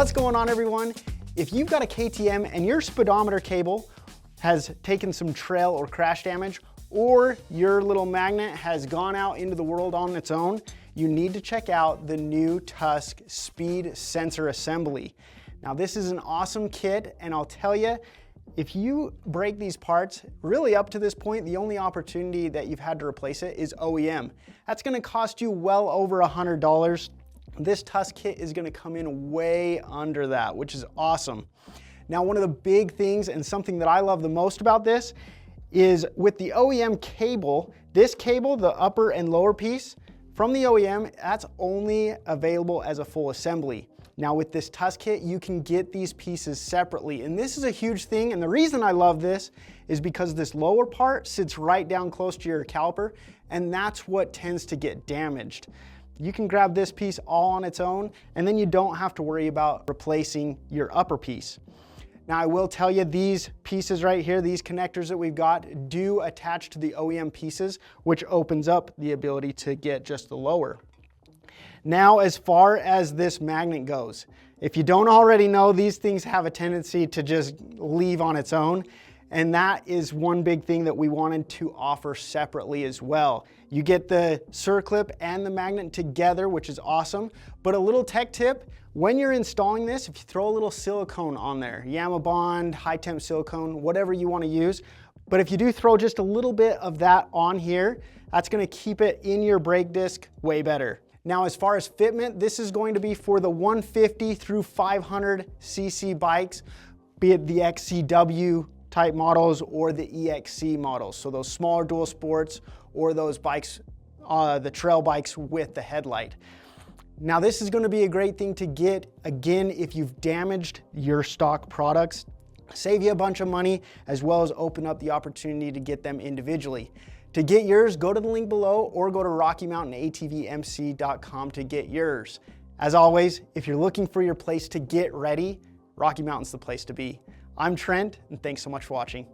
What's going on, everyone? If you've got a KTM and your speedometer cable has taken some trail or crash damage, or your little magnet has gone out into the world on its own, you need to check out the new Tusk speed sensor assembly. Now, this is an awesome kit, and I'll tell you, if you break these parts, really up to this point, the only opportunity that you've had to replace it is OEM. That's gonna cost you well over $100. This Tusk kit is gonna come in way under that, which is awesome. Now, one of the big things and something that I love the most about this is with the OEM cable, this cable, the upper and lower piece from the OEM, that's only available as a full assembly. Now with this Tusk kit, you can get these pieces separately, and this is a huge thing, and the reason I love this is because this lower part sits right down close to your caliper, and that's what tends to get damaged. You can grab this piece all on its own, and then you don't have to worry about replacing your upper piece. Now I will tell you, these pieces right here, these connectors that we've got do attach to the OEM pieces, which opens up the ability to get just the lower. Now, as far as this magnet goes, if you don't already know, these things have a tendency to just leave on its own. And that is one big thing that we wanted to offer separately as well. You get the circlip and the magnet together, which is awesome. But a little tech tip, when you're installing this, if you throw a little silicone on there, YamaBond, high temp silicone, whatever you want to use. But if you do throw just a little bit of that on here, that's going to keep it in your brake disc way better. Now, as far as fitment, this is going to be for the 150 through 500cc bikes, be it the XCW type models or the EXC models. So those smaller dual sports or those bikes, the trail bikes with the headlight. Now, this is going to be a great thing to get, again, if you've damaged your stock products, save you a bunch of money, as well as open up the opportunity to get them individually. To get yours, go to the link below or go to RockyMountainATVMC.com to get yours. As always, if you're looking for your place to get ready, Rocky Mountain's the place to be. I'm Trent, and thanks so much for watching.